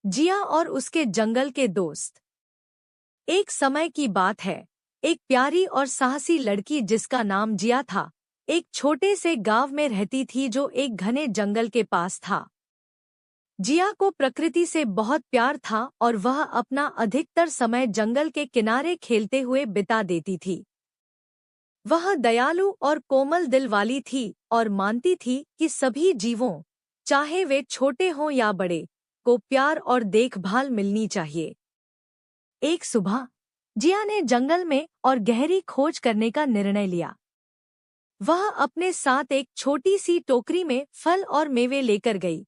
जिया और उसके जंगल के दोस्त। एक समय की बात है। एक प्यारी और साहसी लड़की जिसका नाम जिया था, एक छोटे से गांव में रहती थी जो एक घने जंगल के पास था। जिया को प्रकृति से बहुत प्यार था और वह अपना अधिकतर समय जंगल के किनारे खेलते हुए बिता देती थी। वह दयालु और कोमल दिल वाली थी और मानती थी कि सभी जीवों, चाहे वे छोटे हों या बड़े, को प्यार और देखभाल मिलनी चाहिए। एक सुबह जिया ने जंगल में और गहरी खोज करने का निर्णय लिया। वह अपने साथ एक छोटी सी टोकरी में फल और मेवे लेकर गई,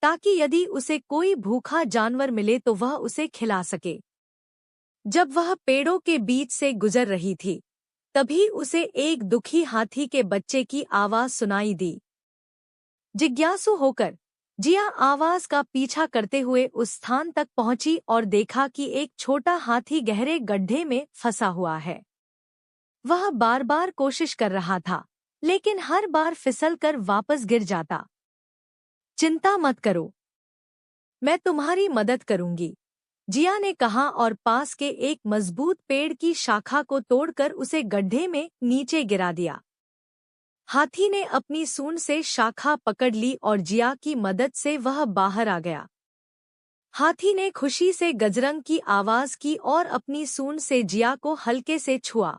ताकि यदि उसे कोई भूखा जानवर मिले तो वह उसे खिला सके। जब वह पेड़ों के बीच से गुजर रही थी, तभी उसे एक दुखी हाथी के बच्चे की आवाज सुनाई दी। जिज्ञासु होकर जिया आवाज का पीछा करते हुए उस स्थान तक पहुंची और देखा कि एक छोटा हाथी गहरे गड्ढे में फंसा हुआ है। वह बार बार कोशिश कर रहा था, लेकिन हर बार फिसलकर वापस गिर जाता। चिंता मत करो, मैं तुम्हारी मदद करूंगी, जिया ने कहा और पास के एक मजबूत पेड़ की शाखा को तोड़कर उसे गड्ढे में नीचे गिरा दिया। हाथी ने अपनी सूंड से शाखा पकड़ ली और जिया की मदद से वह बाहर आ गया। हाथी ने खुशी से गजरंग की आवाज की और अपनी सूंड से जिया को हल्के से छुआ।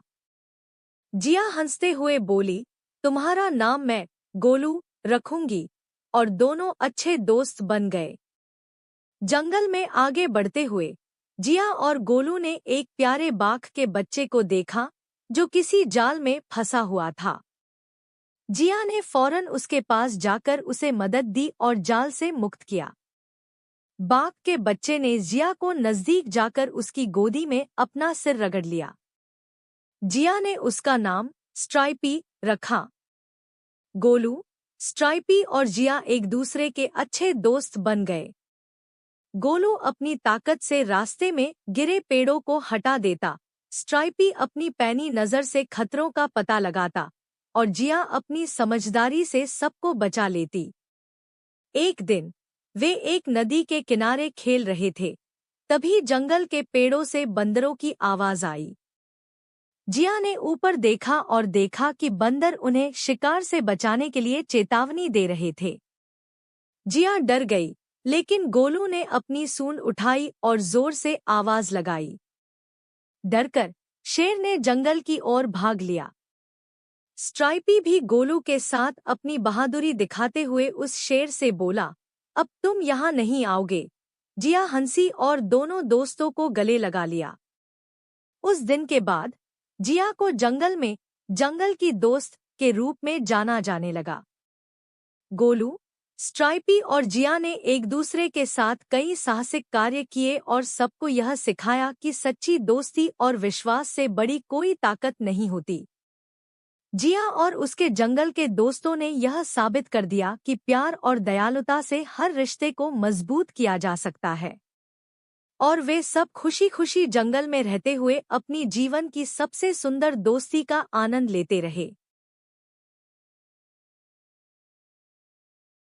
जिया हंसते हुए बोली, तुम्हारा नाम मैं गोलू रखूंगी, और दोनों अच्छे दोस्त बन गए। जंगल में आगे बढ़ते हुए जिया और गोलू ने एक प्यारे बाघ के बच्चे को देखा जो किसी जाल में फंसा हुआ था। जिया ने फौरन उसके पास जाकर उसे मदद दी और जाल से मुक्त किया। बाघ के बच्चे ने जिया को नजदीक जाकर उसकी गोदी में अपना सिर रगड़ लिया। जिया ने उसका नाम स्ट्राइपी रखा। गोलू, स्ट्राइपी और जिया एक दूसरे के अच्छे दोस्त बन गए। गोलू अपनी ताकत से रास्ते में गिरे पेड़ों को हटा देता, स्ट्राइपी अपनी पैनी नजर से खतरों का पता लगाता और जिया अपनी समझदारी से सबको बचा लेती। एक दिन वे एक नदी के किनारे खेल रहे थे, तभी जंगल के पेड़ों से बंदरों की आवाज आई। जिया ने ऊपर देखा और देखा कि बंदर उन्हें शिकार से बचाने के लिए चेतावनी दे रहे थे। जिया डर गई, लेकिन गोलू ने अपनी सूंड उठाई और जोर से आवाज लगाई। डरकर शेर ने जंगल की ओर भाग लिया। स्ट्राइपी भी गोलू के साथ अपनी बहादुरी दिखाते हुए उस शेर से बोला, अब तुम यहाँ नहीं आओगे। जिया हंसी और दोनों दोस्तों को गले लगा लिया। उस दिन के बाद जिया को जंगल में जंगल की दोस्त के रूप में जाना जाने लगा। गोलू, स्ट्राइपी और जिया ने एक दूसरे के साथ कई साहसिक कार्य किए और सबको यह सिखाया कि सच्ची दोस्ती और विश्वास से बड़ी कोई ताकत नहीं होती। जिया और उसके जंगल के दोस्तों ने यह साबित कर दिया कि प्यार और दयालुता से हर रिश्ते को मजबूत किया जा सकता है। और वे सब खुशी खुशी जंगल में रहते हुए अपनी जीवन की सबसे सुंदर दोस्ती का आनंद लेते रहे।